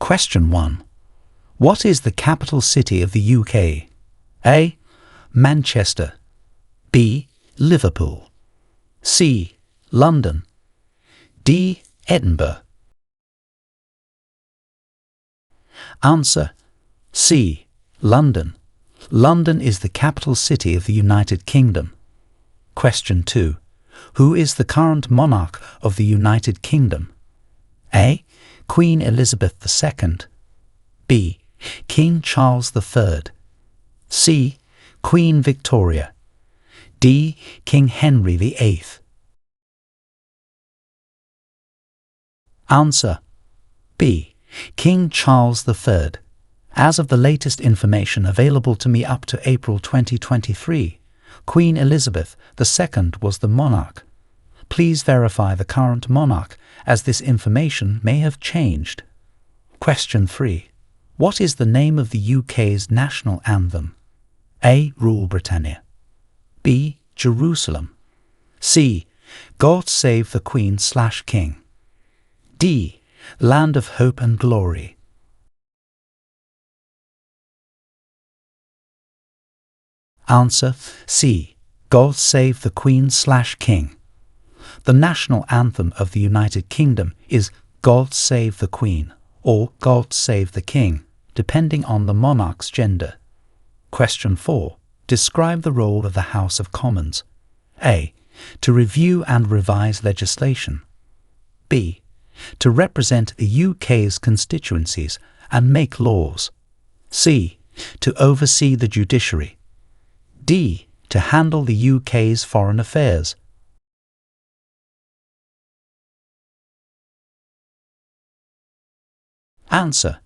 Question 1. What is the capital city of the UK? A. Manchester. B. Liverpool. C. London. D. Edinburgh. Answer: C. London. London is the capital city of the United Kingdom. Question 2. Who is the current monarch of the United Kingdom? A. Queen Elizabeth II. B. King Charles III. C. Queen Victoria. D. King Henry VIII. Answer: B. King Charles III. As of the latest information available to me up to April 2023, Queen Elizabeth II was the monarch. Please verify the current monarch, as this information may have changed. Question 3. What is the name of the UK's national anthem? A. Rule Britannia. B. Jerusalem. C. God Save the Queen/King. D. Land of Hope and Glory. Answer: C. God Save the Queen/King. The national anthem of the United Kingdom is God Save the Queen or God Save the King, depending on the monarch's gender. Question 4. Describe the role of the House of Commons. A. To review and revise legislation. B. To represent the UK's constituencies and make laws. C. To oversee the judiciary. D. To handle the UK's foreign affairs. Answer: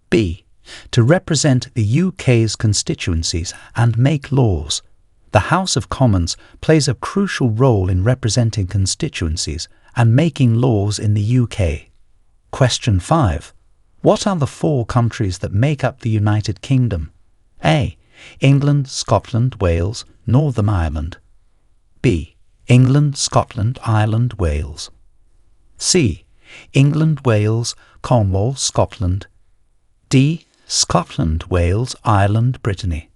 B. To represent the UK's constituencies and make laws. The House of Commons plays a crucial role in representing constituencies and making laws in the UK. Question 5. What are the 4 countries that make up the United Kingdom? A. England, Scotland, Wales, Northern Ireland. B. England, Scotland, Ireland, Wales. C. England, Wales, Cornwall, Scotland. D. Scotland, Wales, Ireland, Brittany.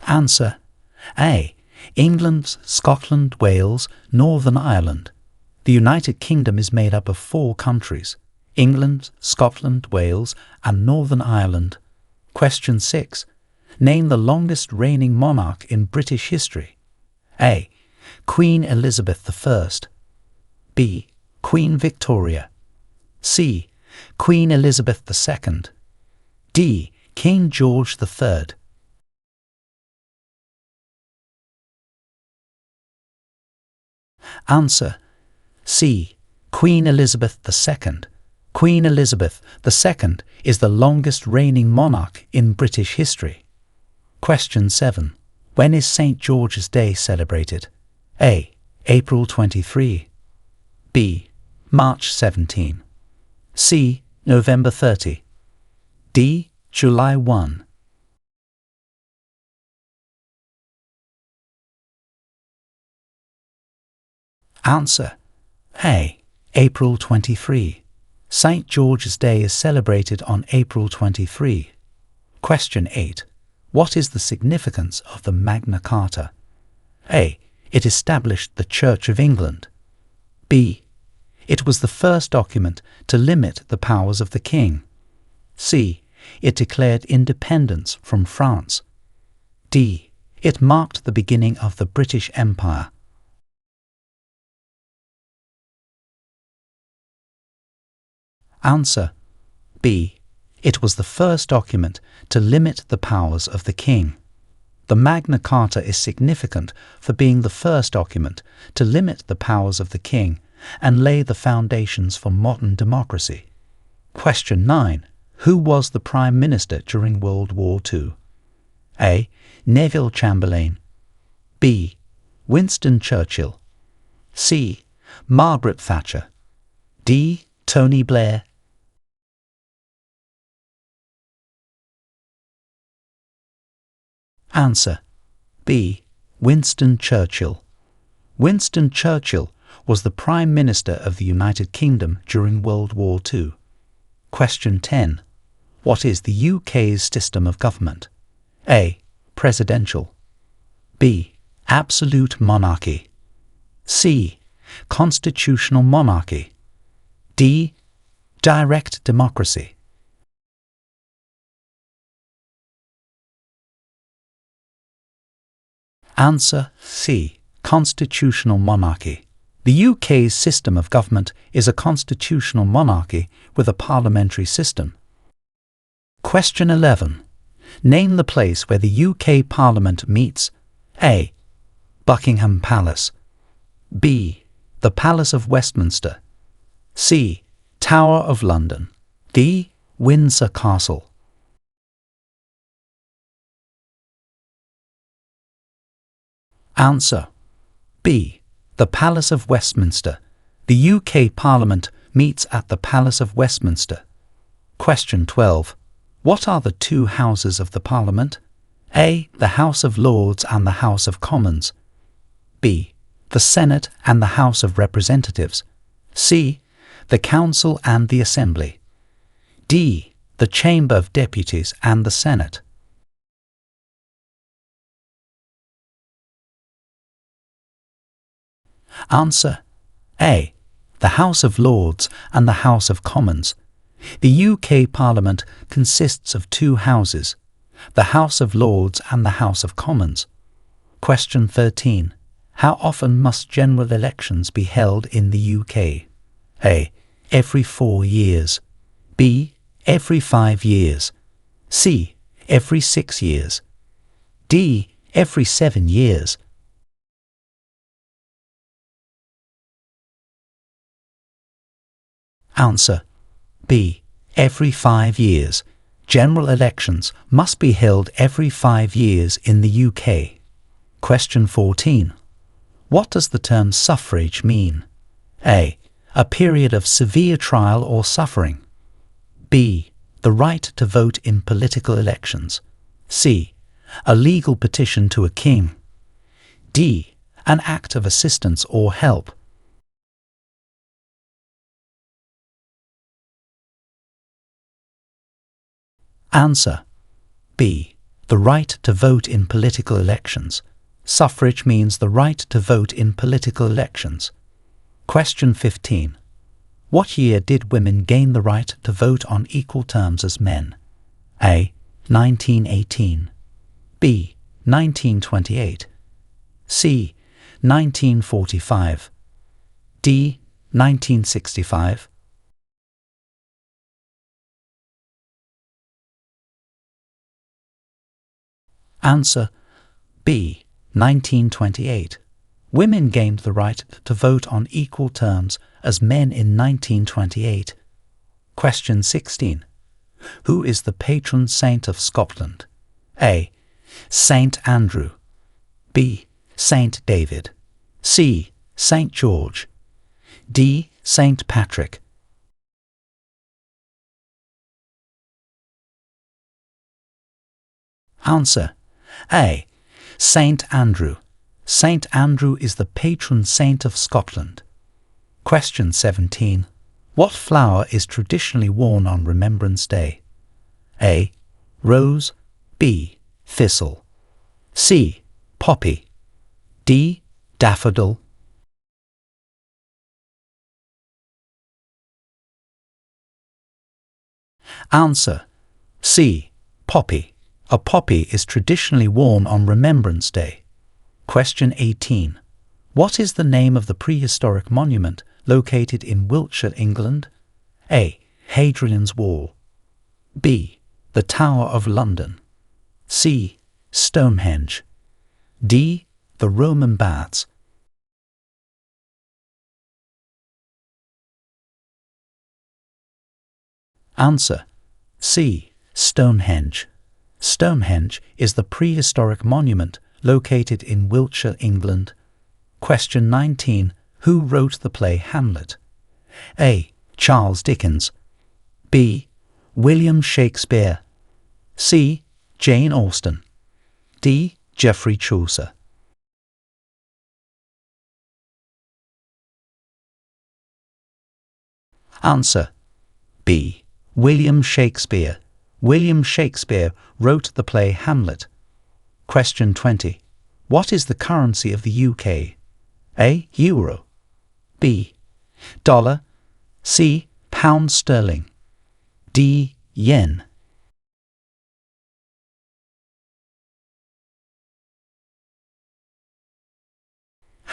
Answer: A. England, Scotland, Wales, Northern Ireland. The United Kingdom is made up of 4 countries: England, Scotland, Wales, and Northern Ireland. Question 6. Name the longest reigning monarch in British history. A. Queen Elizabeth I. B. Queen Victoria. C. Queen Elizabeth II. D. King George III. Answer: C. Queen Elizabeth II. Queen Elizabeth II is the longest reigning monarch in British history. Question 7. When is St. George's Day celebrated? A. April 23. B. March 17. C. November 30. D. July 1. Answer: A. April 23. St. George's Day is celebrated on April 23. Question 8. What is the significance of the Magna Carta? A. It established the Church of England. B. It was the first document to limit the powers of the king. C. It declared independence from France. D. It marked the beginning of the British Empire. Answer: B. It was the first document to limit the powers of the king. The Magna Carta is significant for being the first document to limit the powers of the king and lay the foundations for modern democracy. Question 9. Who was the Prime Minister during World War II? A. Neville Chamberlain. B. Winston Churchill. C. Margaret Thatcher. D. Tony Blair. Answer: B. Winston Churchill. Winston Churchill was the Prime Minister of the United Kingdom during World War II? Question 10. What is the UK's system of government? A. Presidential. B. Absolute monarchy. C. Constitutional monarchy. D. Direct democracy. Answer C. Constitutional monarchy. The UK's system of government is a constitutional monarchy with a parliamentary system. Question 11. Name the place where the UK Parliament meets. A. Buckingham Palace. B. The Palace of Westminster. C. Tower of London. D. Windsor Castle. Answer B. The Palace of Westminster. The UK Parliament meets at the Palace of Westminster. Question 12. What are the two houses of the Parliament? A. The House of Lords and the House of Commons. B. The Senate and the House of Representatives. C. The Council and the Assembly. D. The Chamber of Deputies and the Senate. Answer A. The House of Lords and the House of Commons. The UK Parliament consists of two houses, the House of Lords and the House of Commons. Question 13. How often must general elections be held in the UK? A. Every 4 years. B. Every 5 years. C. Every 6 years. D. Every 7 years. Answer B. Every 5 years. General elections must be held every 5 years in the UK. Question 14. What does the term suffrage mean? A. A period of severe trial or suffering. B. The right to vote in political elections. C. A legal petition to a king. D. An act of assistance or help. Answer B. The right to vote in political elections. Suffrage means the right to vote in political elections. Question 15. What year did women gain the right to vote on equal terms as men? A. 1918. B. 1928. C. 1945. D. 1965. Answer B. 1928. Women gained the right to vote on equal terms as men in 1928. Question 16. Who is the patron saint of Scotland? A. Saint Andrew. B. Saint David. C. Saint George. D. Saint Patrick. Answer A. Saint Andrew. Saint Andrew is the patron saint of Scotland. Question 17. What flower is traditionally worn on Remembrance Day? A. Rose. B. Thistle. C. Poppy. D. Daffodil. Answer C. Poppy. A poppy is traditionally worn on Remembrance Day. Question 18. What is the name of the prehistoric monument located in Wiltshire, England? A. Hadrian's Wall. B. The Tower of London. C. Stonehenge. D. The Roman Baths. Answer C. Stonehenge. Stonehenge is the prehistoric monument located in Wiltshire, England. Question 19. Who wrote the play Hamlet? A. Charles Dickens. B. William Shakespeare. C. Jane Austen. D. Geoffrey Chaucer. Answer B. William Shakespeare. William Shakespeare wrote the play Hamlet. Question 20. What is the currency of the UK? A. Euro. B. Dollar. C. Pound sterling. D. Yen.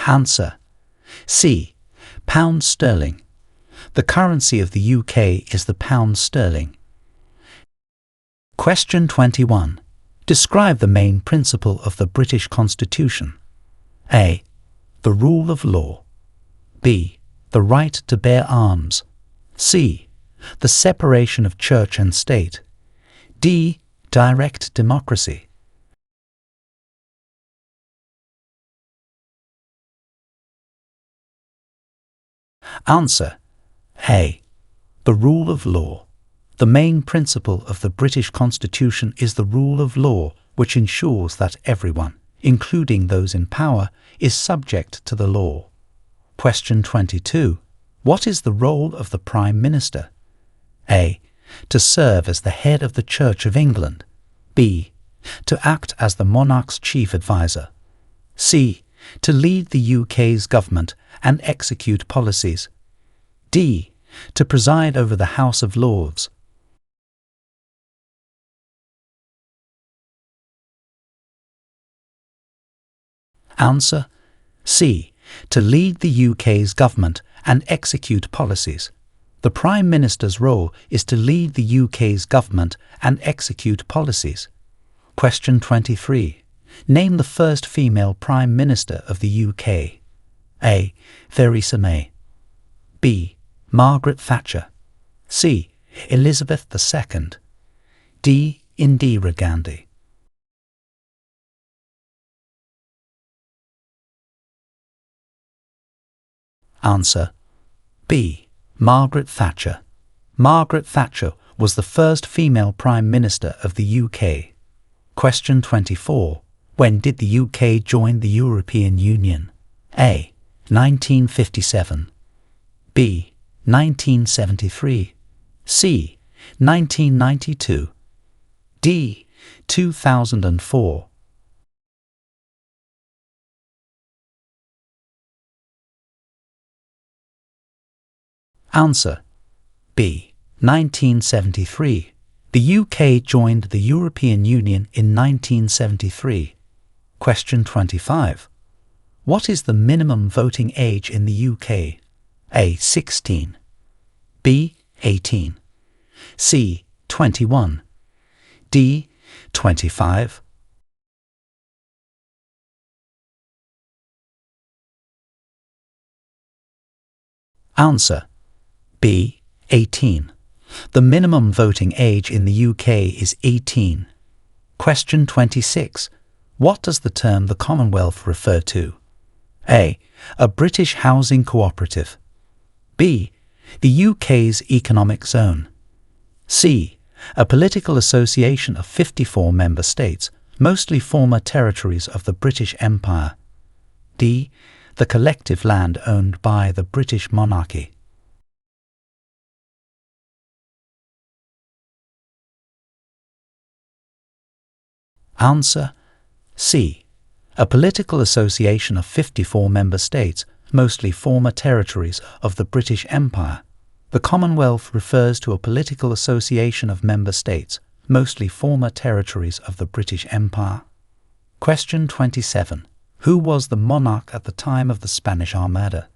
Answer C. Pound sterling. The currency of the UK is the pound sterling. Question 21. Describe the main principle of the British Constitution. A. The rule of law. B. The right to bear arms. C. The separation of church and state. D. Direct democracy. Answer A. The rule of law. The main principle of the British Constitution is the rule of law, which ensures that everyone, including those in power, is subject to the law. Question 22. What is the role of the Prime Minister? A. To serve as the head of the Church of England. B. To act as the monarch's chief advisor. C. To lead the UK's government and execute policies. D. To preside over the House of Lords. Answer C. To lead the UK's government and execute policies. The Prime Minister's role is to lead the UK's government and execute policies. Question 23. Name the first female Prime Minister of the UK. A. Theresa May. B. Margaret Thatcher. C. Elizabeth II. D. Indira Gandhi. Answer B. Margaret Thatcher. Margaret Thatcher was the first female Prime Minister of the UK. Question 24. When did the UK join the European Union? A. 1957. B. 1973. C. 1992. D. 2004. Answer B. 1973. The UK joined the European Union in 1973. Question 25. What is the minimum voting age in the UK? A. 16. B. 18. C. 21. D. 25. Answer B. 18. The minimum voting age in the UK is 18. Question 26. What does the term the Commonwealth refer to? A. A British housing cooperative. B. The UK's economic zone. C. A political association of 54 member states, mostly former territories of the British Empire. D. The collective land owned by the British monarchy. Answer C. A political association of 54 member states, mostly former territories of the British Empire. The Commonwealth refers to a political association of member states, mostly former territories of the British Empire. Question 27. Who was the monarch at the time of the Spanish Armada?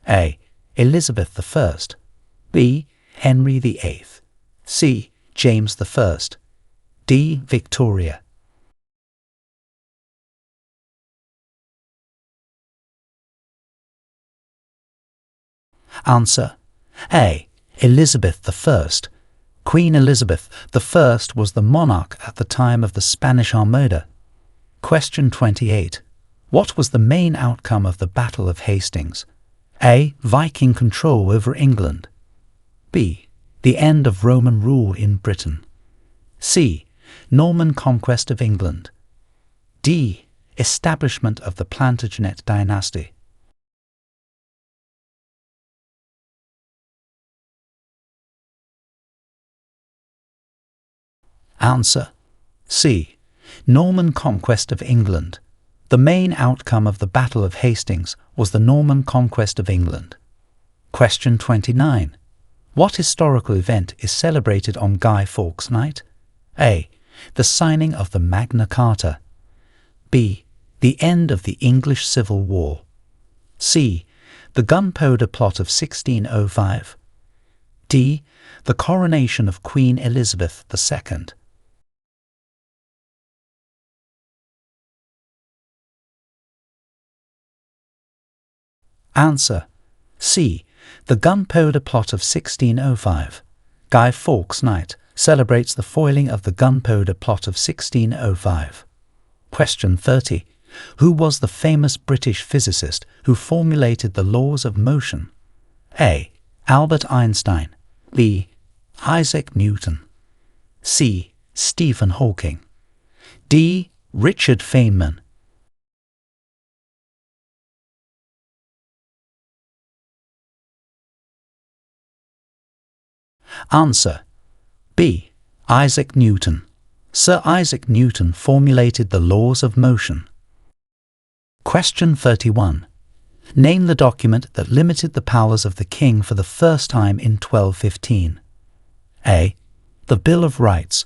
A. Elizabeth I. B. Henry VIII. C. James I. D. Victoria. Answer A. Elizabeth I. Queen Elizabeth I was the monarch at the time of the Spanish Armada. Question 28. What was the main outcome of the Battle of Hastings? A. Viking control over England. B. The end of Roman rule in Britain. C. Norman conquest of England. D. Establishment of the Plantagenet dynasty. Answer C. Norman conquest of England. The main outcome of the Battle of Hastings was the Norman conquest of England. Question 29. What historical event is celebrated on Guy Fawkes Night? A. The signing of the Magna Carta. B. The end of the English Civil War. C. The Gunpowder Plot of 1605. D. The coronation of Queen Elizabeth II. Answer C. The Gunpowder Plot of 1605. Guy Fawkes Night celebrates the foiling of the Gunpowder Plot of 1605. Question 30. Who was the famous British physicist who formulated the laws of motion? A. Albert Einstein. B. Isaac Newton. C. Stephen Hawking. D. Richard Feynman. Answer B. Isaac Newton. Sir Isaac Newton formulated the laws of motion. Question 31. Name the document that limited the powers of the king for the first time in 1215. A. The Bill of Rights.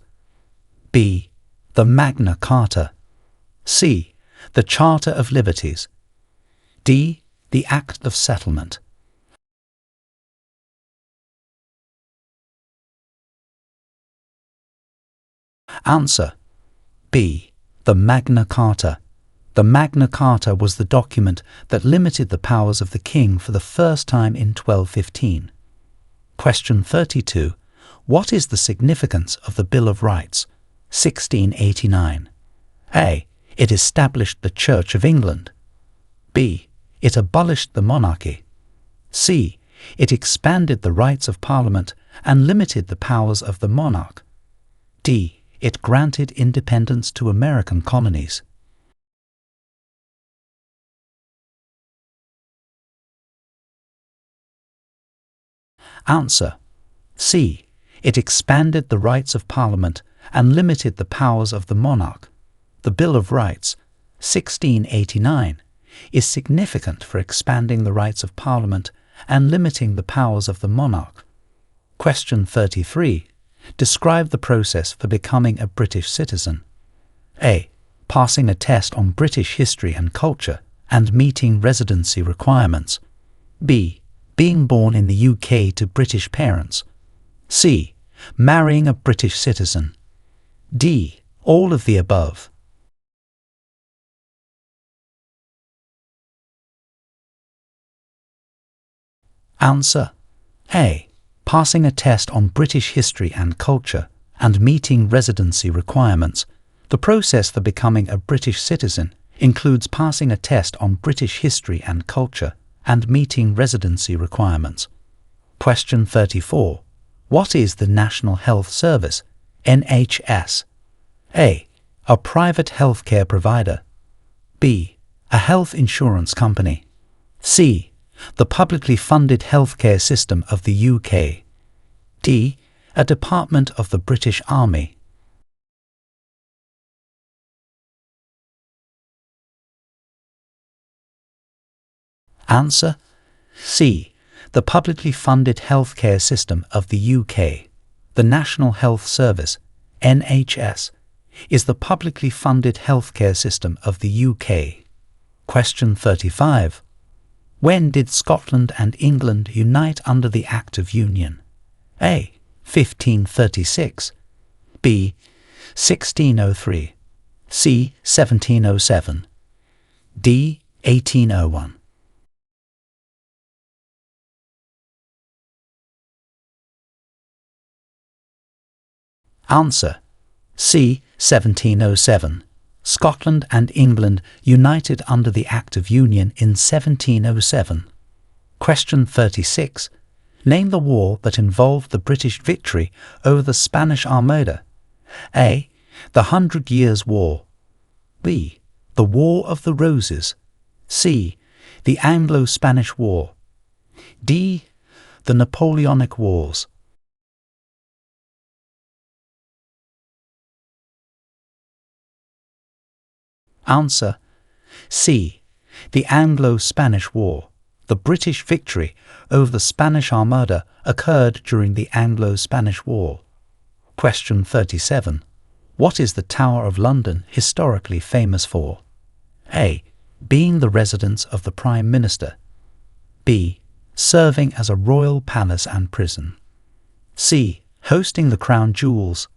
B. The Magna Carta. C. The Charter of Liberties. D. The Act of Settlement. Answer B. The Magna Carta. The Magna Carta was the document that limited the powers of the king for the first time in 1215. Question 32. What is the significance of the Bill of Rights, 1689? A. It established the Church of England. B. It abolished the monarchy. C. It expanded the rights of Parliament and limited the powers of the monarch. D. It granted independence to American colonies. Answer C. It expanded the rights of Parliament and limited the powers of the monarch. The Bill of Rights, 1689, is significant for expanding the rights of Parliament and limiting the powers of the monarch. Question 33. Describe the process for becoming a British citizen. A. Passing a test on British history and culture and meeting residency requirements. B. Being born in the UK to British parents. C. Marrying a British citizen. D. All of the above. Answer A. Passing a test on British history and culture and meeting residency requirements. The process for becoming a British citizen includes passing a test on British history and culture and meeting residency requirements. Question 34. What is the National Health Service, NHS? A. A private healthcare provider. B. A health insurance company. C. The publicly funded healthcare system of the UK. D. A department of the British Army. Answer C. The publicly funded healthcare system of the UK. The National Health Service, NHS, is the publicly funded healthcare system of the UK. Question 35. When did Scotland and England unite under the Act of Union? A. 1536. B. 1603. C. 1707. D. 1801. Answer C. 1707. Scotland and England united under the Act of Union in 1707. Question 36. Name the war that involved the British victory over the Spanish Armada. A. The 100 Years' War. B. The War of the Roses. C. The Anglo-Spanish War. D. The Napoleonic Wars. Answer C. The Anglo-Spanish War. The British victory over the Spanish Armada occurred during the Anglo-Spanish War. Question 37. What is the Tower of London historically famous for? A. Being the residence of the Prime Minister. B. Serving as a royal palace and prison. C. Hosting the crown jewels.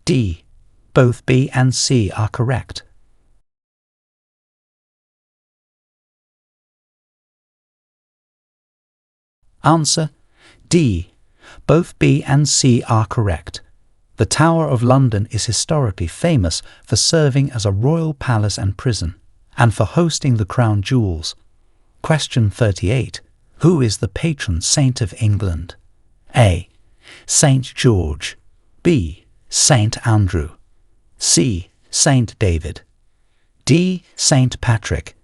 D. Both B and C are correct. Answer D. Both B and C are correct. The Tower of London is historically famous for serving as a royal palace and prison, and for hosting the crown jewels. Question 38. Who is the patron saint of England? A. Saint George. B. Saint Andrew. C. Saint David. D. Saint Patrick.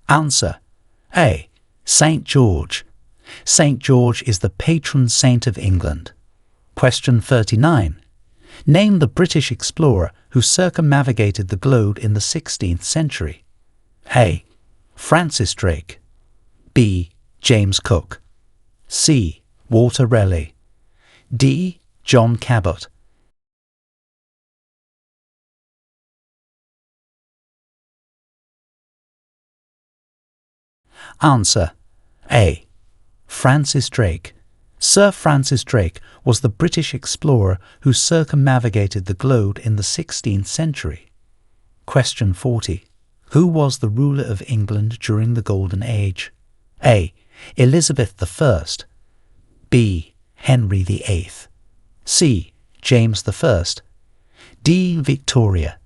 Answer A. Saint George. Saint George is the patron saint of England. Question 39. Name the British explorer who circumnavigated the globe in the 16th century. A. Francis Drake. B. James Cook. C. Walter Raleigh. D. John Cabot. Answer A. Francis Drake. Sir Francis Drake was the British explorer who circumnavigated the globe in the 16th century. Question 40. Who was the ruler of England during the Golden Age? A. Elizabeth I. B. Henry VIII. C. James I. D. Victoria.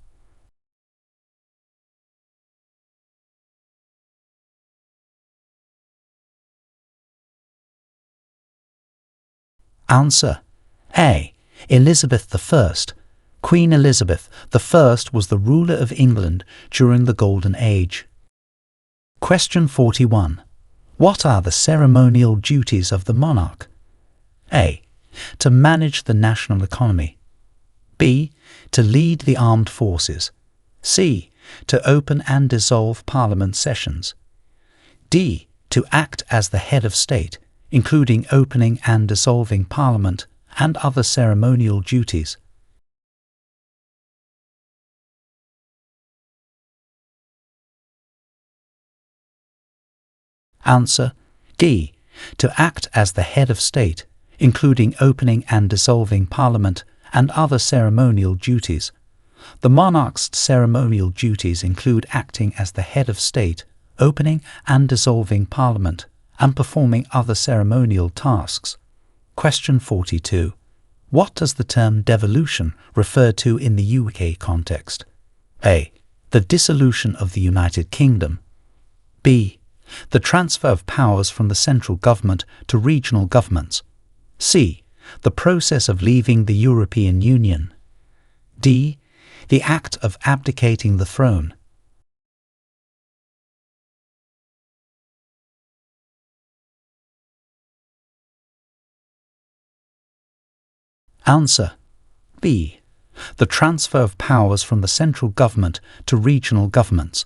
Answer A. Elizabeth I. Queen Elizabeth I was the ruler of England during the Golden Age. Question 41. What are the ceremonial duties of the monarch? A. To manage the national economy. B. To lead the armed forces. C. To open and dissolve Parliament sessions. D. To act as the head of state, including opening and dissolving Parliament and other ceremonial duties. Answer D. To act as the head of state, including opening and dissolving Parliament and other ceremonial duties. The monarch's ceremonial duties include acting as the head of state, opening and dissolving Parliament, and performing other ceremonial tasks. Question 42. What does the term devolution refer to in the UK context? A. The dissolution of the United Kingdom. B. The transfer of powers from the central government to regional governments. C. The process of leaving the European Union. D. The act of abdicating the throne. Answer B. The transfer of powers from the central government to regional governments.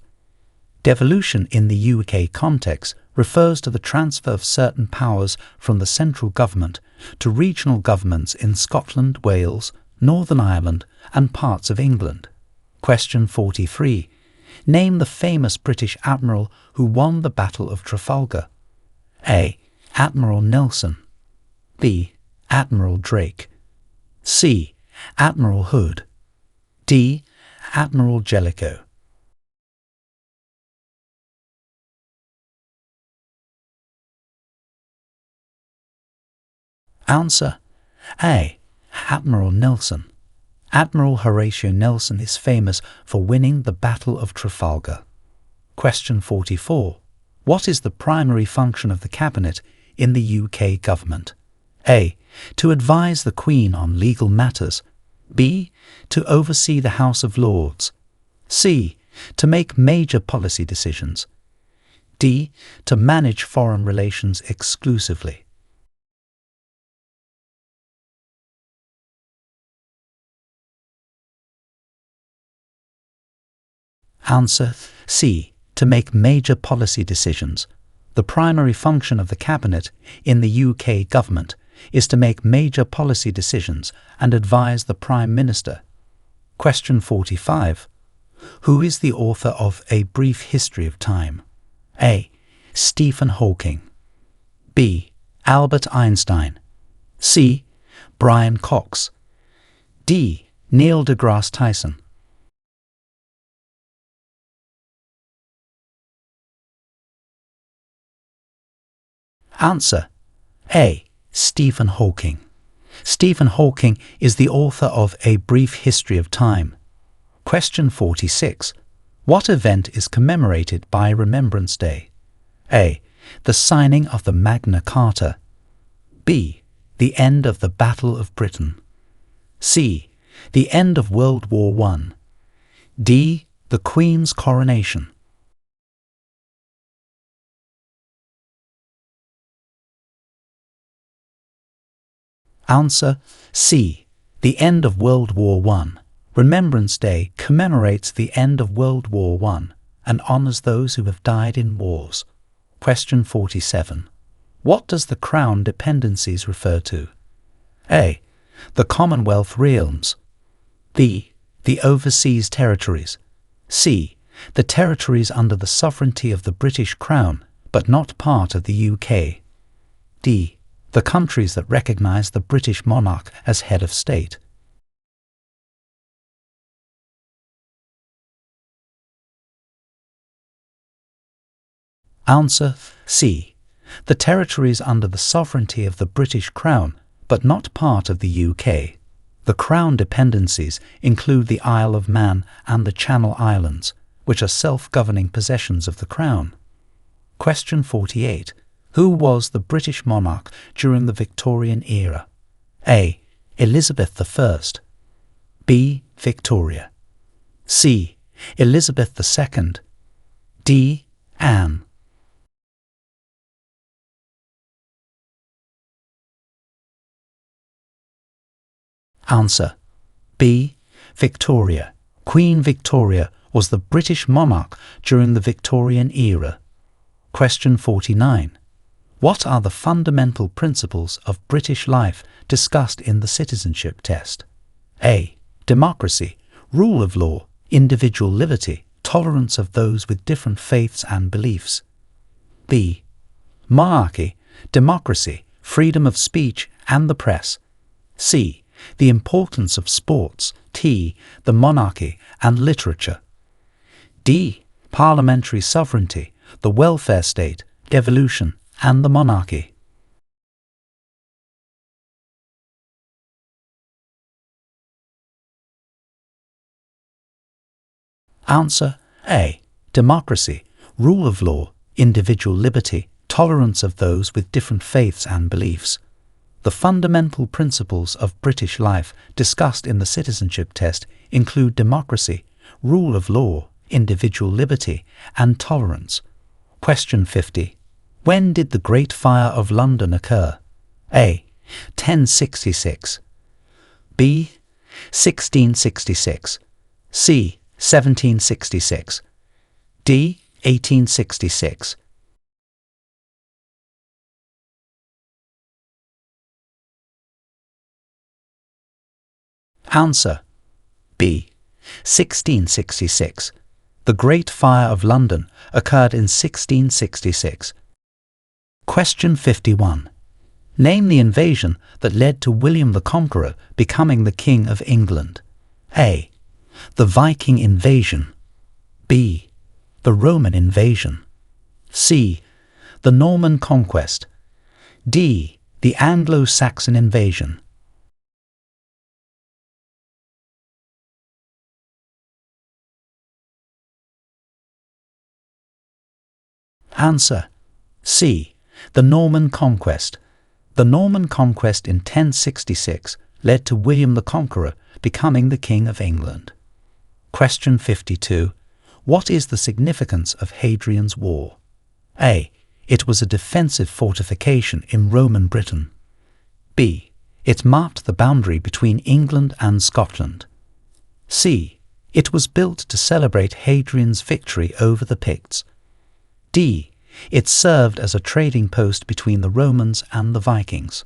Devolution in the UK context refers to the transfer of certain powers from the central government to regional governments in Scotland, Wales, Northern Ireland and parts of England. Question 43. Name the famous British admiral who won the Battle of Trafalgar. A. Admiral Nelson. B. Admiral Drake. C. Admiral Hood. D. Admiral Jellicoe. Answer A. Admiral Nelson. Admiral Horatio Nelson is famous for winning the Battle of Trafalgar. Question 44. What is the primary function of the Cabinet in the UK government? A. To advise the Queen on legal matters. B. To oversee the House of Lords. C. To make major policy decisions. D. To manage foreign relations exclusively. Answer C. To make major policy decisions. The primary function of the Cabinet in the UK government is to make major policy decisions and advise the Prime Minister. Question 45. Who is the author of A Brief History of Time? A. Stephen Hawking. B. Albert Einstein. C. Brian Cox. D. Neil deGrasse Tyson. Answer A. Stephen Hawking. Stephen Hawking is the author of A Brief History of Time. Question 46. What event is commemorated by Remembrance Day? A. The signing of the Magna Carta. B. The end of the Battle of Britain. C. The end of World War I. D. The Queen's coronation. Answer C. The end of World War I. Remembrance Day commemorates the end of World War I and honours those who have died in wars. Question 47. What does the Crown dependencies refer to? A. The Commonwealth realms. B. The overseas territories. C. The territories under the sovereignty of the British Crown, but not part of the UK. D. The countries that recognise the British monarch as head of state. Answer C. The territories under the sovereignty of the British Crown, but not part of the UK. The Crown dependencies include the Isle of Man and the Channel Islands, which are self-governing possessions of the Crown. Question 48. Who was the British monarch during the Victorian era? A. Elizabeth I. B. Victoria. C. Elizabeth II. D. Anne. Answer B. Victoria. Queen Victoria was the British monarch during the Victorian era. Question 49. What are the fundamental principles of British life discussed in the Citizenship Test? A. Democracy, rule of law, individual liberty, tolerance of those with different faiths and beliefs. B. Monarchy, democracy, freedom of speech and the press. C. The importance of sports. T. The monarchy and literature. D. Parliamentary sovereignty, the welfare state, devolution, and the monarchy. Answer A. Democracy, rule of law, individual liberty, tolerance of those with different faiths and beliefs. The fundamental principles of British life discussed in the Citizenship Test include democracy, rule of law, individual liberty, and tolerance. Question 50. When did the Great Fire of London occur? A. 1066. B. 1666. C. 1766. D. 1866. Answer B. 1666. The Great Fire of London occurred in 1666. Question 51. Name the invasion that led to William the Conqueror becoming the King of England. A. The Viking invasion. B. The Roman invasion. C. The Norman conquest. D. The Anglo-Saxon invasion. Answer C. The Norman conquest. The Norman conquest in 1066 led to William the Conqueror becoming the King of England. Question 52. What is the significance of Hadrian's War? A. It was a defensive fortification in Roman Britain. B. It marked the boundary between England and Scotland. C. It was built to celebrate Hadrian's victory over the Picts. D. It served as a trading post between the Romans and the Vikings.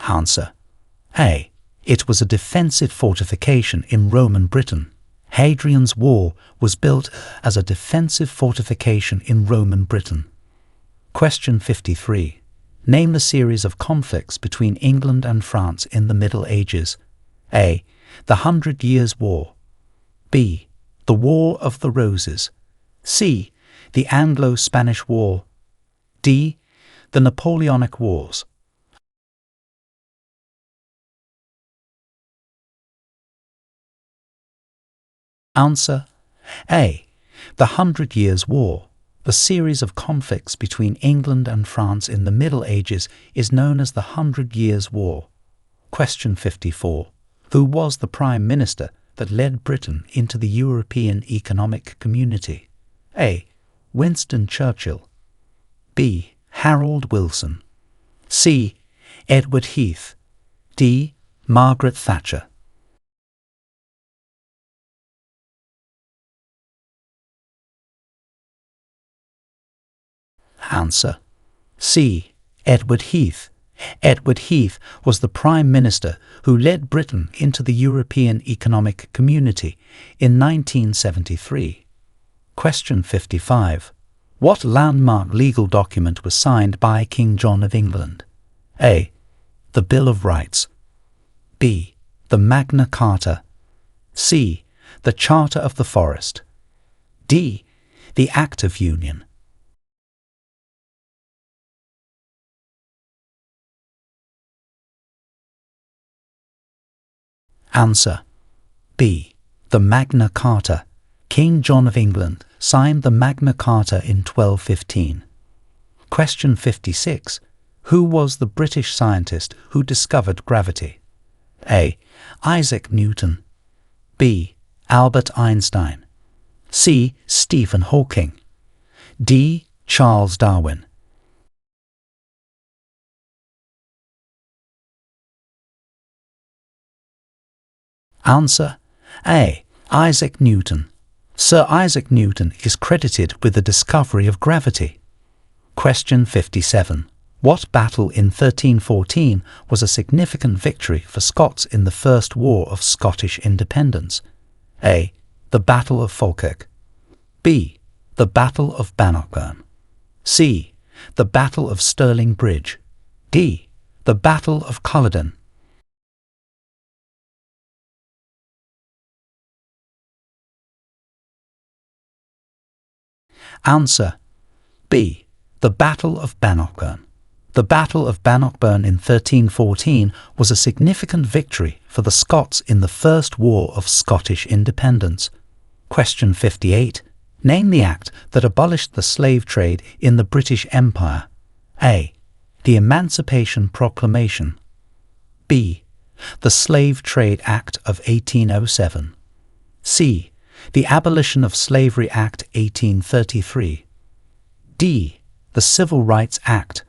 Answer: A. It was a defensive fortification in Roman Britain. Hadrian's Wall was built as a defensive fortification in Roman Britain. Question 53. Name the series of conflicts between England and France in the Middle Ages. A. The 100 Years' War. B. The War of the Roses. C. The Anglo-Spanish War. D. The Napoleonic Wars. Answer: A. The 100 Years' War. The series of conflicts between England and France in the Middle Ages is known as the 100 Years' War. Question 54. Who was the Prime Minister that led Britain into the European Economic Community? A. Winston Churchill. B. Harold Wilson. C. Edward Heath. D. Margaret Thatcher. Answer: C. Edward Heath. Edward Heath was the Prime Minister who led Britain into the European Economic Community in 1973. Question 55. What landmark legal document was signed by King John of England? A. The Bill of Rights. B. The Magna Carta. C. The Charter of the Forest. D. The Act of Union. Answer: B. The Magna Carta. King John of England signed the Magna Carta in 1215. Question 56. Who was the British scientist who discovered gravity? A. Isaac Newton. B. Albert Einstein. C. Stephen Hawking. D. Charles Darwin. Answer: A. Isaac Newton. Sir Isaac Newton is credited with the discovery of gravity. Question 57. What battle in 1314 was a significant victory for Scots in the First War of Scottish Independence? A. The Battle of Falkirk. B. The Battle of Bannockburn. C. The Battle of Stirling Bridge. D. The Battle of Culloden. Answer: B. The Battle of Bannockburn. The Battle of Bannockburn in 1314 was a significant victory for the Scots in the First War of Scottish Independence. Question 58. Name the act that abolished the slave trade in the British Empire. A. The Emancipation Proclamation. B. The Slave Trade Act of 1807. C. The Abolition of Slavery Act 1833. D. The Civil Rights Act.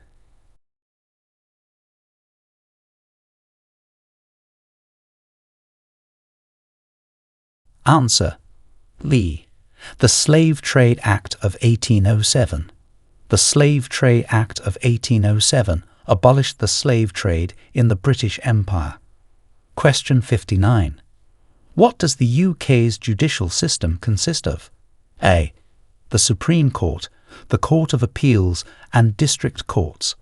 Answer: B. The Slave Trade Act of 1807. The Slave Trade Act of 1807 abolished the slave trade in the British Empire. Question 59. What does the UK's judicial system consist of? A. The Supreme Court, the Court of Appeals and District Courts.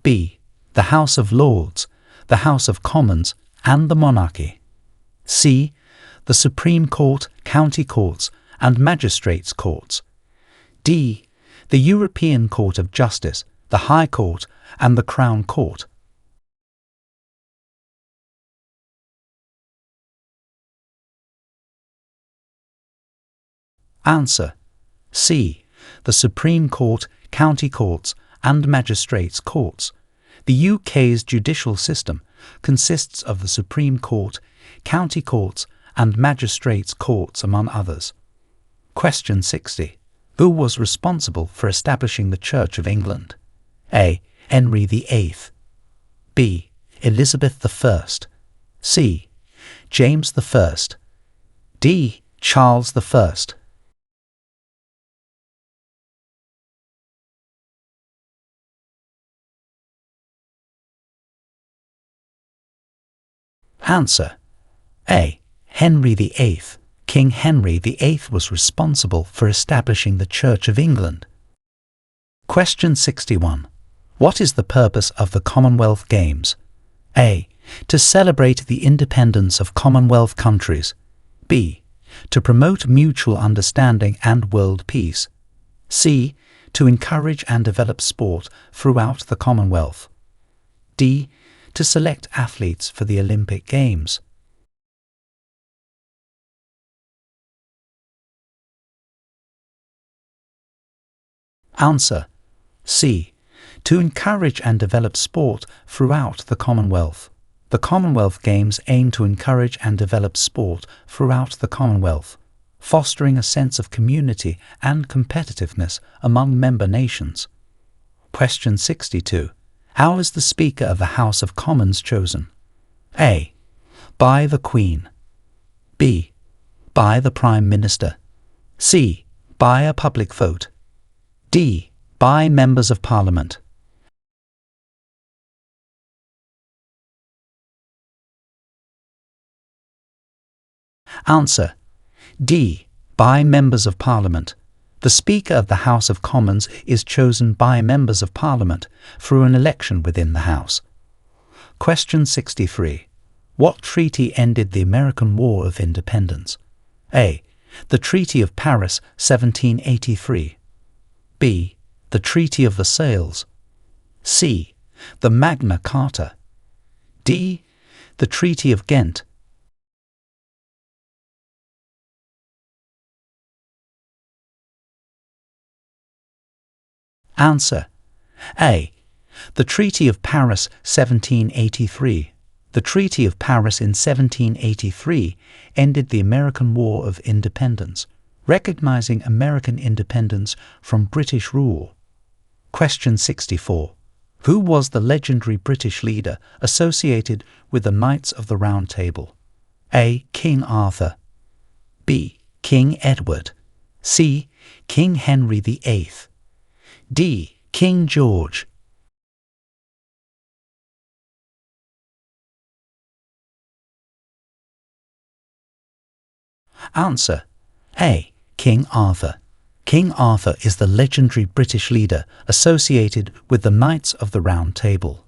B. The House of Lords, the House of Commons and the Monarchy. C. The Supreme Court, County Courts and Magistrates' Courts. D. The European Court of Justice, the High Court and the Crown Court. Answer: C. The Supreme Court, County Courts and Magistrates' Courts. The UK's judicial system consists of the Supreme Court, County Courts and Magistrates' Courts, among others. Question 60. Who was responsible for establishing the Church of England? A. Henry VIII, B. Elizabeth I, C. James I, D. Charles I. Answer: A. Henry VIII. King Henry VIII was responsible for establishing the Church of England. Question 61. What is the purpose of the Commonwealth Games? A. To celebrate the independence of Commonwealth countries. B. To promote mutual understanding and world peace. C. To encourage and develop sport throughout the Commonwealth. D. To select athletes for the Olympic Games. Answer: C. To encourage and develop sport throughout the Commonwealth. The Commonwealth Games aim to encourage and develop sport throughout the Commonwealth, fostering a sense of community and competitiveness among member nations. Question 62. How is the Speaker of the House of Commons chosen? A. By the Queen. B. By the Prime Minister. C. By a public vote. D. By members of Parliament. Answer: D. By members of Parliament. The Speaker of the House of Commons is chosen by members of Parliament through an election within the House. Question 63. What treaty ended the American War of Independence? A. The Treaty of Paris, 1783. B. The Treaty of Versailles. C. The Magna Carta. D. The Treaty of Ghent. Answer: A. The Treaty of Paris, 1783. The Treaty of Paris in 1783 ended the American War of Independence, recognizing American independence from British rule. Question 64. Who was the legendary British leader associated with the Knights of the Round Table? A. King Arthur. B. King Edward. C. King Henry VIII. D. King George. Answer: A. King Arthur. King Arthur is the legendary British leader associated with the Knights of the Round Table.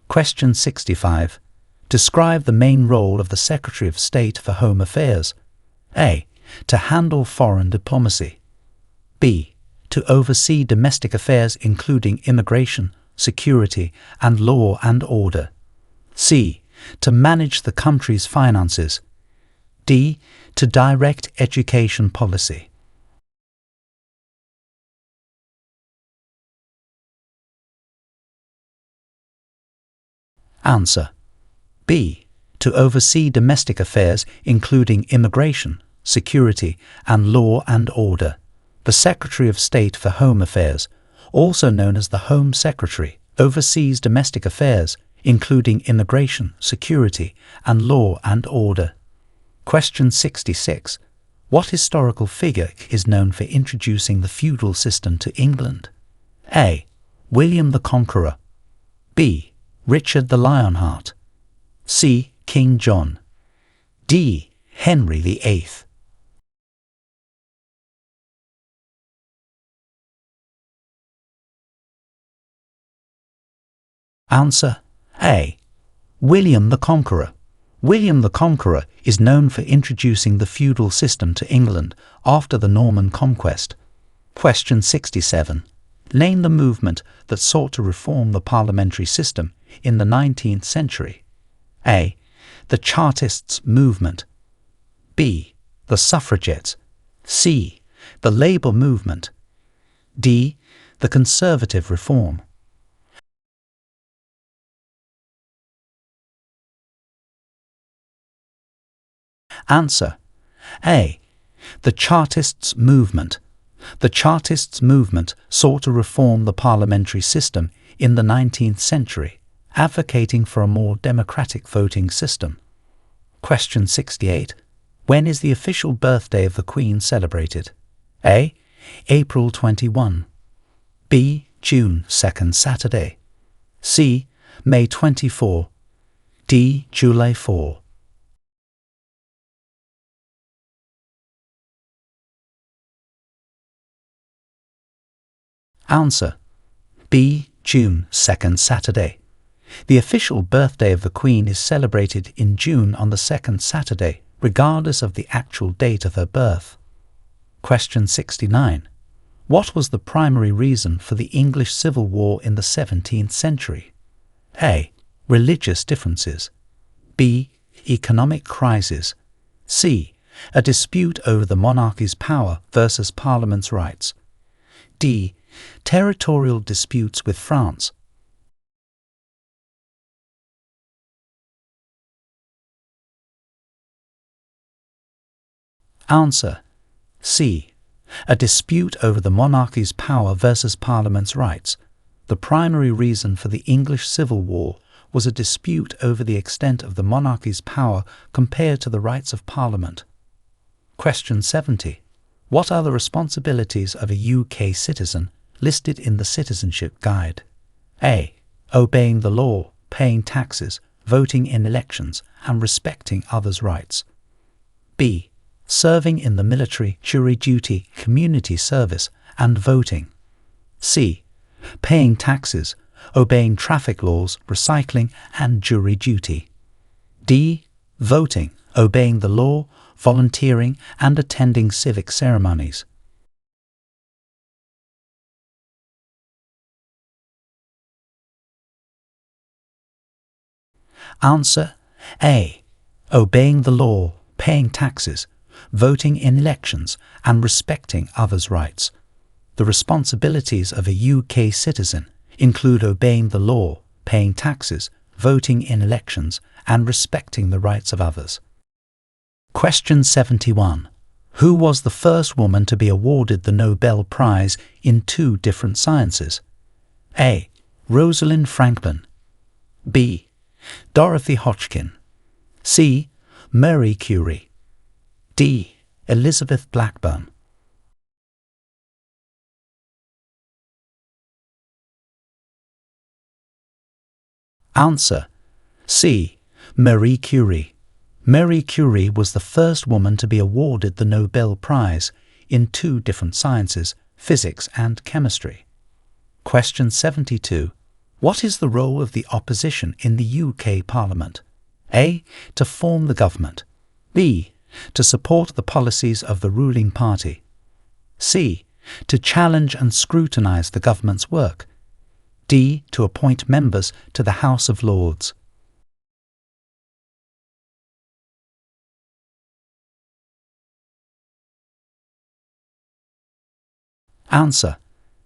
Question 65. Describe the main role of the Secretary of State for Home Affairs. A. To handle foreign diplomacy. B. To oversee domestic affairs including immigration, security, and law and order. C. To manage the country's finances. D. To direct education policy. Answer: B. To oversee domestic affairs including immigration, security, and law and order. The Secretary of State for Home Affairs, also known as the Home Secretary, oversees domestic affairs including immigration, security, and law and order. Question 66. What historical figure is known for introducing the feudal system to England? A. William the Conqueror. B. Richard the Lionheart. C. King John. D. Henry VIII. Answer: A. William the Conqueror. William the Conqueror is known for introducing the feudal system to England after the Norman conquest. Question 67. Name the movement that sought to reform the parliamentary system in the 19th century. A. The Chartists movement. B. The Suffragettes. C. The Labour movement. D. The Conservative reform. Answer: A. The Chartists movement. The Chartists movement sought to reform the parliamentary system in the 19th century, advocating for a more democratic voting system? Question 68. When is the official birthday of the Queen celebrated? A. April 21. B. June 2nd Saturday. C. May 24. D. July 4. Answer: B. June 2nd Saturday. The official birthday of the Queen is celebrated in June on the second Saturday, regardless of the actual date of her birth. Question 69. What was the primary reason for the English Civil War in the 17th century? A. Religious differences. B. Economic crisis. C. A dispute over the monarchy's power versus Parliament's rights. D. Territorial disputes with France. Answer: C. A dispute over the monarchy's power versus Parliament's rights. The primary reason for the English Civil War was a dispute over the extent of the monarchy's power compared to the rights of Parliament. Question 70. What are the responsibilities of a UK citizen listed in the Citizenship Guide? A. Obeying the law, paying taxes, voting in elections, and respecting others' rights. B. Serving in the military, jury duty, community service, and voting. C. Paying taxes, obeying traffic laws, recycling, and jury duty. D. Voting, obeying the law, volunteering, and attending civic ceremonies. Answer: A. Obeying the law, paying taxes, voting in elections, and respecting others' rights. The responsibilities of a UK citizen include obeying the law, paying taxes, voting in elections, and respecting the rights of others. Question 71. Who was the first woman to be awarded the Nobel Prize in 2 different sciences? A. Rosalind Franklin. B. Dorothy Hodgkin. C. Marie Curie. D. Elizabeth Blackburn. Answer: C. Marie Curie. Marie Curie was the first woman to be awarded the Nobel Prize in 2 different sciences, physics and chemistry. Question 72. What is the role of the opposition in the UK Parliament? A. To form the government. B. To support the policies of the ruling party. C. To challenge and scrutinise the government's work. D. To appoint members to the House of Lords. Answer: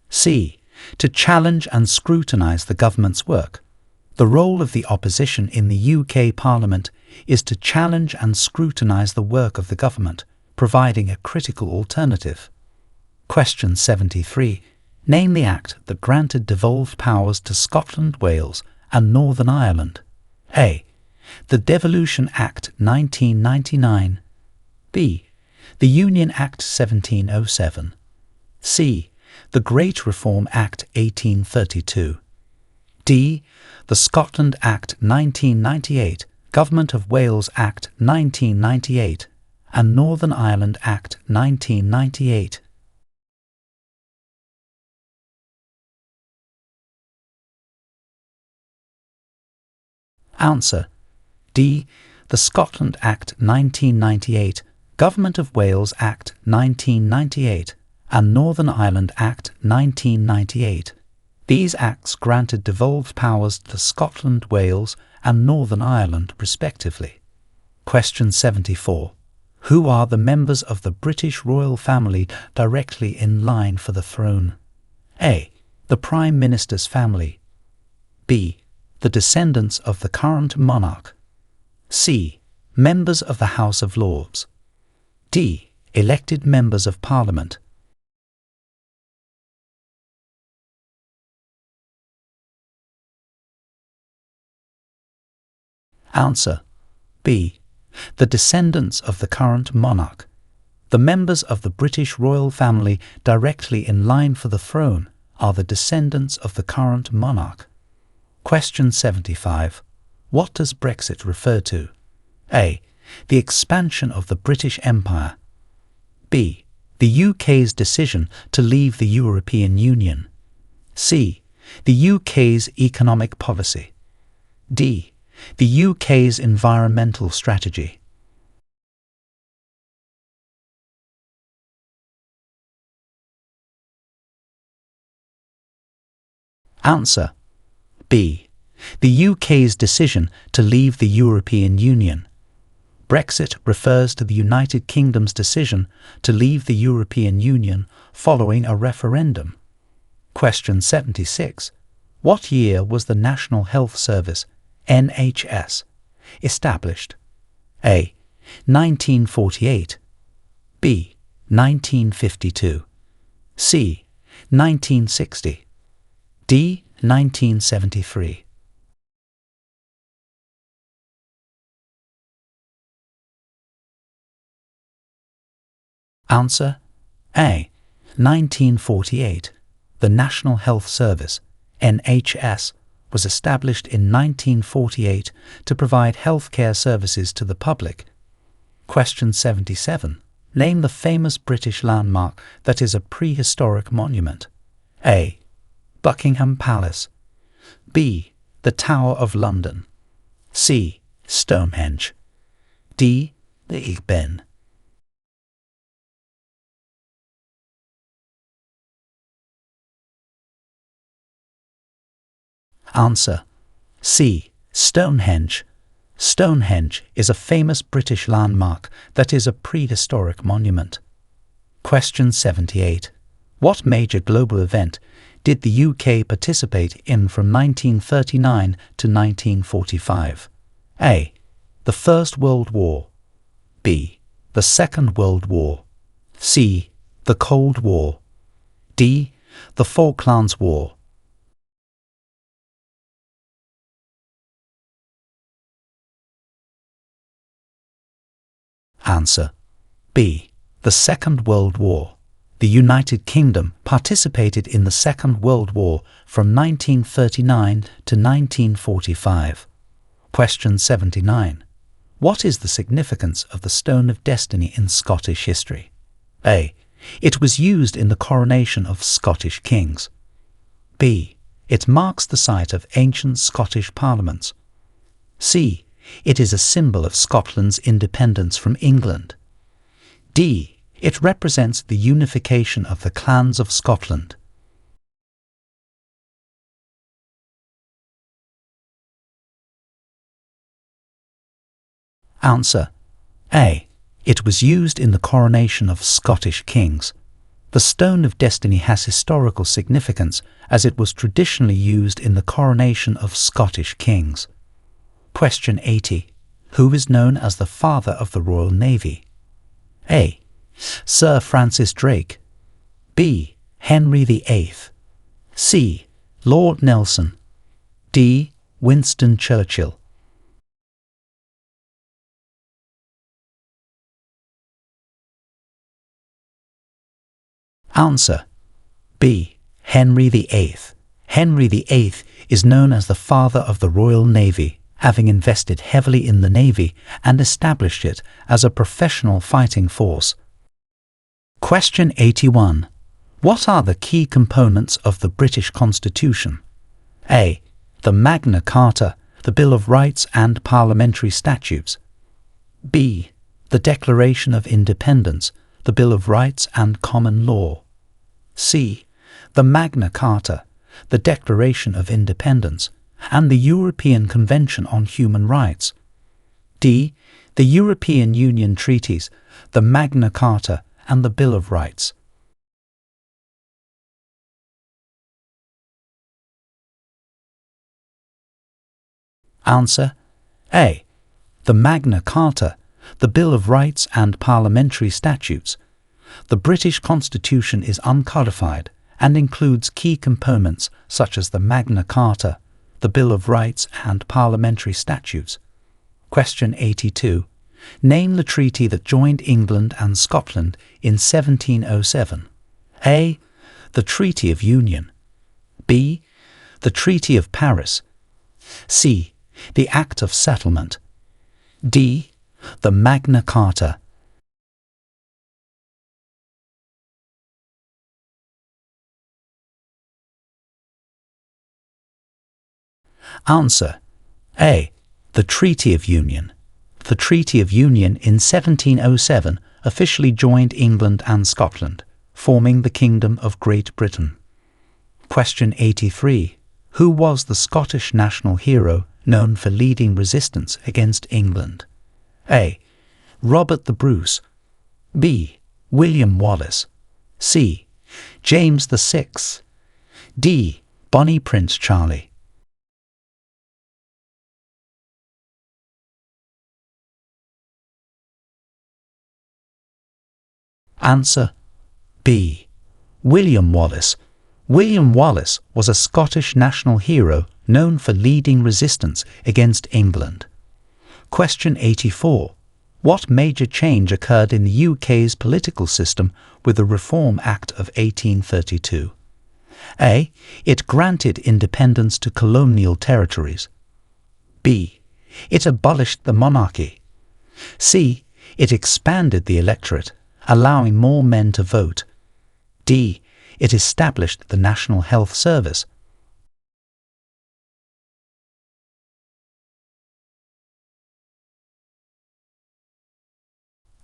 C. To challenge and scrutinise the government's work. The role of the opposition in the UK Parliament is to challenge and scrutinise the work of the government, providing a critical alternative. Question 73. Name the Act that granted devolved powers to Scotland, Wales and Northern Ireland. A. The Devolution Act 1999. B. The Union Act 1707. C. The Great Reform Act 1832. D. The Scotland Act 1998, Government of Wales Act 1998, and Northern Ireland Act 1998. Answer: D. The Scotland Act 1998, Government of Wales Act 1998, and Northern Ireland Act 1998. These acts granted devolved powers to Scotland, Wales, and Northern Ireland, respectively. Question 74. Who are the members of the British royal family directly in line for the throne? A. The Prime Minister's family. B. The descendants of the current monarch. C. Members of the House of Lords. D. Elected members of Parliament. Answer B. The descendants of the current monarch. The members of the British royal family directly in line for the throne are the descendants of the current monarch. Question 75. What does Brexit refer to? A. The expansion of the British Empire. B. The UK's decision to leave the European Union. C. The UK's economic policy. D. The UK's environmental strategy. Answer B. The UK's decision to leave the European Union. Brexit refers to the United Kingdom's decision to leave the European Union following a referendum. Question 76. What year was the National Health Service, NHS, established? A. 1948. B. 1952. C. 1960. D. 1973. Answer A. 1948. The National Health Service, NHS, was established in 1948 to provide healthcare services to the public. Question 77. Name the famous British landmark that is a prehistoric monument. A. Buckingham Palace. B. The Tower of London. C. Stonehenge. D. The Big Ben. Answer C. Stonehenge. Stonehenge is a famous British landmark that is a prehistoric monument. Question 78. What major global event did the UK participate in from 1939 to 1945? A. The First World War. B. The Second World War. C. The Cold War. D. The Falklands War. Answer B. The Second World War. The United Kingdom participated in the Second World War from 1939 to 1945. Question 79. What is the significance of the Stone of Destiny in Scottish history? A. It was used in the coronation of Scottish kings. B. It marks the site of ancient Scottish parliaments. C. It is a symbol of Scotland's independence from England. D. It represents the unification of the clans of Scotland. Answer A. It was used in the coronation of Scottish kings. The Stone of Destiny has historical significance as it was traditionally used in the coronation of Scottish kings. Question 80. Who is known as the father of the Royal Navy? A. Sir Francis Drake. B. Henry VIII. C. Lord Nelson. D. Winston Churchill. Answer B. Henry VIII. Henry VIII is known as the father of the Royal Navy, having invested heavily in the Navy and established it as a professional fighting force. Question 81. What are the key components of the British Constitution? A. The Magna Carta, the Bill of Rights and Parliamentary Statutes. B. The Declaration of Independence, the Bill of Rights and Common Law. C. The Magna Carta, the Declaration of Independence, and the European Convention on Human Rights. D. The European Union Treaties, the Magna Carta, and the Bill of Rights. Answer A. The Magna Carta, the Bill of Rights and Parliamentary Statutes. The British Constitution is uncodified and includes key components such as the Magna Carta, the Bill of Rights and Parliamentary Statutes. Question 82. Name the treaty that joined England and Scotland in 1707. A. The Treaty of Union. B. The Treaty of Paris. C. The Act of Settlement. D. The Magna Carta. Answer. A. The Treaty of Union. The Treaty of Union in 1707 officially joined England and Scotland, forming the Kingdom of Great Britain. Question 83. Who was the Scottish national hero known for leading resistance against England? A. Robert the Bruce. B. William Wallace. C. James VI. D. Bonnie Prince Charlie. Answer. B. William Wallace. William Wallace was a Scottish national hero known for leading resistance against England. Question 84. What major change occurred in the UK's political system with the Reform Act of 1832? A. It granted independence to colonial territories. B. It abolished the monarchy. C. It expanded the electorate, allowing more men to vote. D. It established the National Health Service.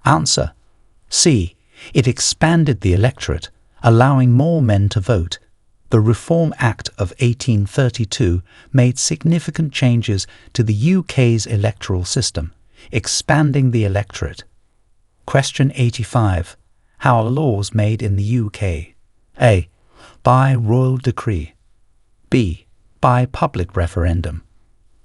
Answer. C. It expanded the electorate, allowing more men to vote. The Reform Act of 1832 made significant changes to the UK's electoral system, expanding the electorate. Question 85. How are laws made in the UK? A. By royal decree. B. By public referendum.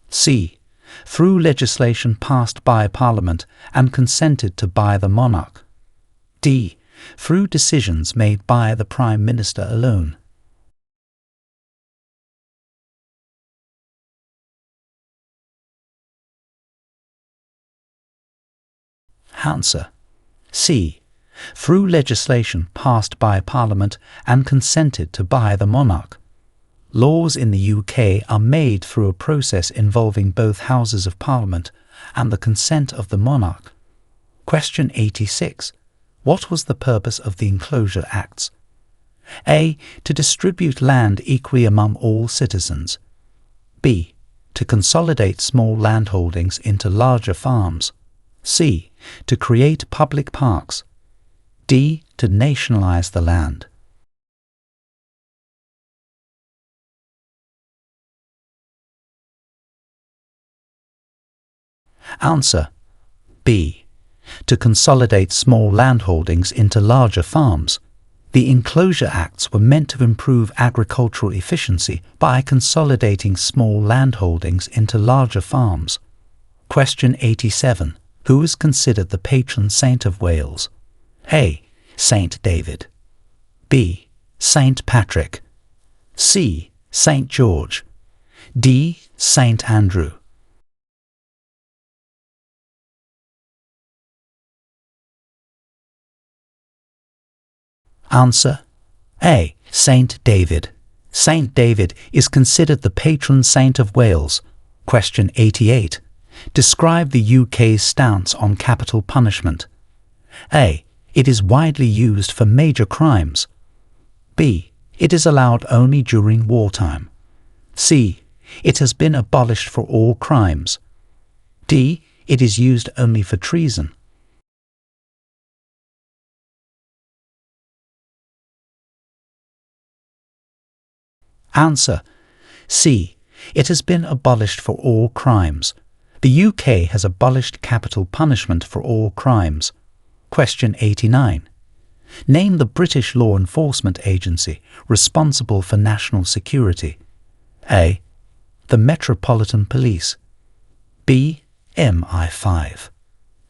C. Through legislation passed by Parliament and consented to by the monarch. D. Through decisions made by the Prime Minister alone. Answer. C. Through legislation passed by Parliament and consented to by the monarch. Laws in the UK are made through a process involving both Houses of Parliament and the consent of the monarch. Question 86. What was the purpose of the Enclosure Acts? A. To distribute land equally among all citizens. B. To consolidate small landholdings into larger farms. C. To create public parks. D. To nationalize the land. Answer. B. To consolidate small landholdings into larger farms. The Enclosure Acts were meant to improve agricultural efficiency by consolidating small landholdings into larger farms. Question 87. Who is considered the patron saint of Wales? A. Saint David. B. Saint Patrick. C. Saint George. D. Saint Andrew. Answer. A. Saint David. Saint David is considered the patron saint of Wales. Question 88. Describe the UK's stance on capital punishment. A. It is widely used for major crimes. B. It is allowed only during wartime. C. It has been abolished for all crimes. D. It is used only for treason. Answer. C. It has been abolished for all crimes. The UK has abolished capital punishment for all crimes. Question 89. Name the British law enforcement agency responsible for national security. A. The Metropolitan Police. B. MI5.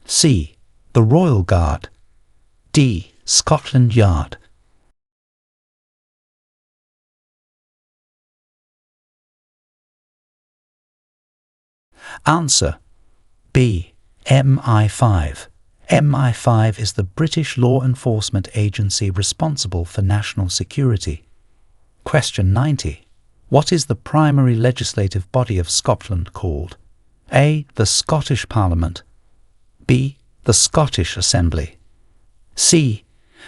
C. The Royal Guard. D. Scotland Yard. Answer. B. MI5. MI5 is the British law enforcement agency responsible for national security. Question 90. What is the primary legislative body of Scotland called? A. The Scottish Parliament. B. The Scottish Assembly. C.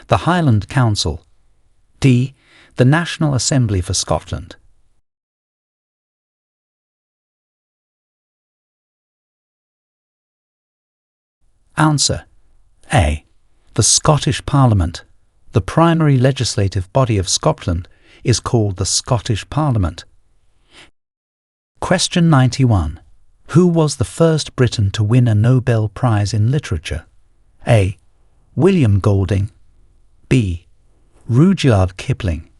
The Highland Council. D. The National Assembly for Scotland. Answer. A. The Scottish Parliament. The primary legislative body of Scotland is called the Scottish Parliament. Question 91. Who was the first Briton to win a Nobel Prize in Literature? A. William Golding. B. Rudyard Kipling.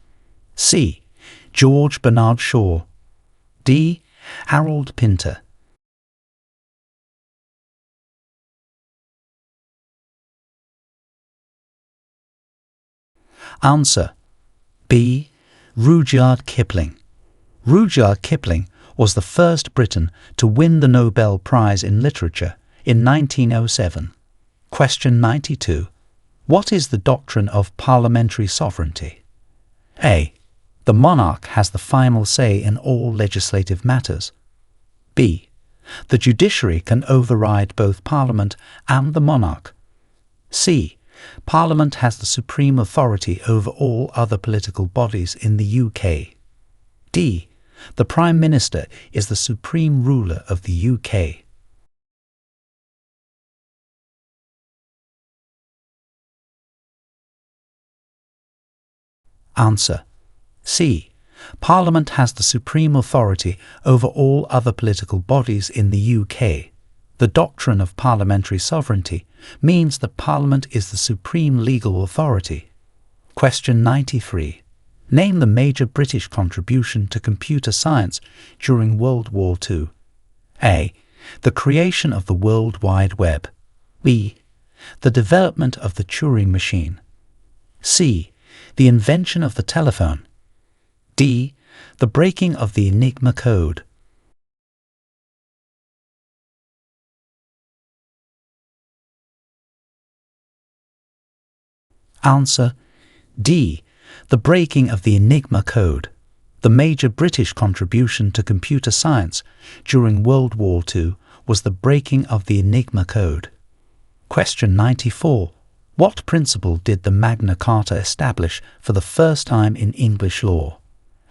C. George Bernard Shaw. D. Harold Pinter. Answer. B. Rudyard Kipling. Rudyard Kipling was the first Briton to win the Nobel Prize in Literature in 1907. Question 92. What is the doctrine of parliamentary sovereignty? A. The monarch has the final say in all legislative matters. B. The judiciary can override both Parliament and the monarch. C. Parliament has the supreme authority over all other political bodies in the UK. D. The Prime Minister is the supreme ruler of the UK. Answer. C. Parliament has the supreme authority over all other political bodies in the UK. The doctrine of parliamentary sovereignty means that Parliament is the supreme legal authority. Question 93. Name the major British contribution to computer science during World War II. A. The creation of the World Wide Web. B. The development of the Turing machine. C. The invention of the telephone. D. The breaking of the Enigma code. Answer. D. The breaking of the Enigma code. The major British contribution to computer science during World War II was the breaking of the Enigma code. Question 94. What principle did the Magna Carta establish for the first time in English law?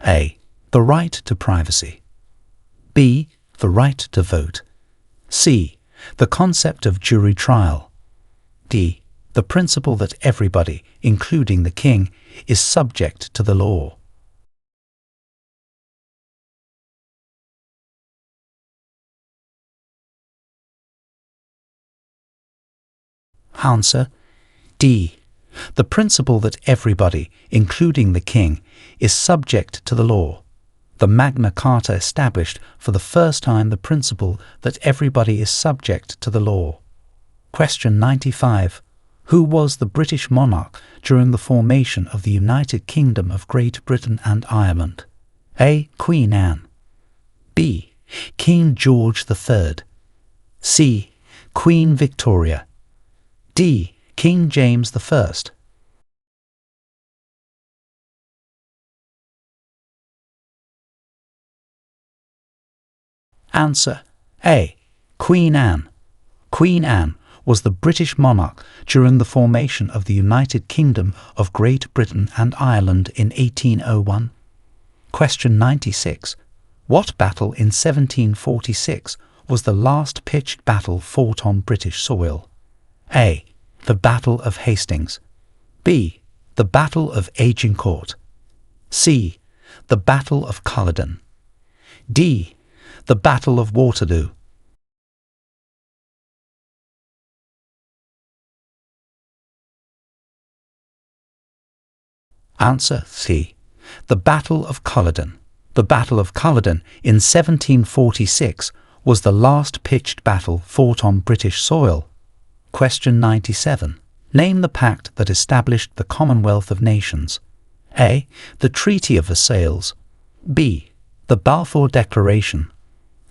A. The right to privacy. B. The right to vote. C. The concept of jury trial. D. The principle that everybody, including the king, is subject to the law. Answer. D. The principle that everybody, including the king, is subject to the law. The Magna Carta established for the first time the principle that everybody is subject to the law. Question 95. Who was the British monarch during the formation of the United Kingdom of Great Britain and Ireland? A. Queen Anne. B. King George III. C. Queen Victoria. D. King James I. Answer. A. Queen Anne. Queen Anne was the British monarch during the formation of the United Kingdom of Great Britain and Ireland in 1801. Question 96. What battle in 1746 was the last pitched battle fought on British soil? A. The Battle of Hastings. B. The Battle of Agincourt. C. The Battle of Culloden. D. The Battle of Waterloo. Answer. C. The Battle of Culloden. The Battle of Culloden in 1746 was the last pitched battle fought on British soil. Question 97. Name the pact that established the Commonwealth of Nations. A. The Treaty of Versailles. B. The Balfour Declaration.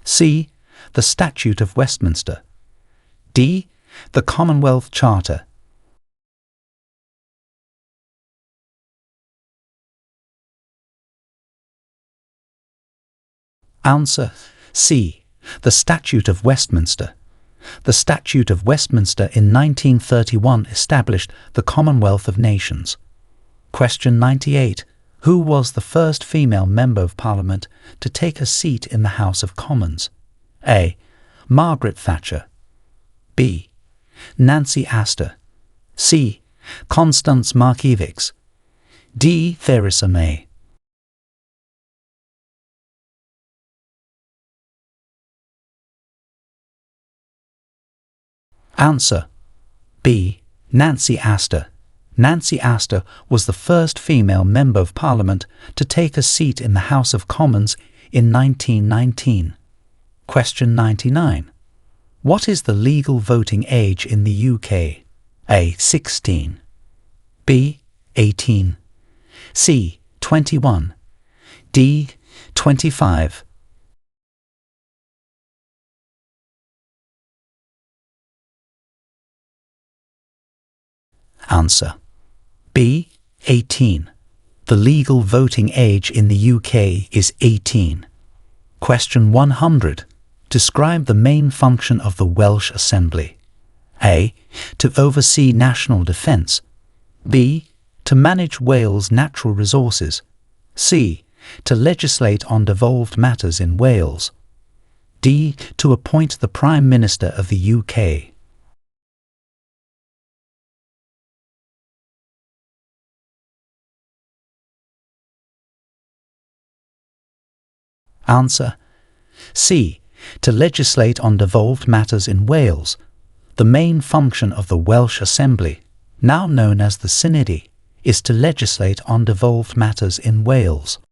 C. The Statute of Westminster. D. The Commonwealth Charter. Answer C. The Statute of Westminster. The Statute of Westminster in 1931 established the Commonwealth of Nations. Question 98. Who was the first female Member of Parliament to take a seat in the House of Commons? A. Margaret Thatcher. B. Nancy Astor. C. Constance Markievicz. D. Theresa May. Answer B. Nancy Astor. Nancy Astor was the first female Member of Parliament to take a seat in the House of Commons in 1919. Question 99. What is the legal voting age in the UK? A. 16. B. 18. C. 21. D. 25. Answer B. 18. The legal voting age in the UK is 18. Question 100. Describe the main function of the Welsh Assembly. A. To oversee national defence. B. To manage Wales' natural resources. C. To legislate on devolved matters in Wales. D. To appoint the Prime Minister of the UK. Answer C. To legislate on devolved matters in Wales. The main function of the Welsh Assembly, now known as the Synedi, is to legislate on devolved matters in Wales.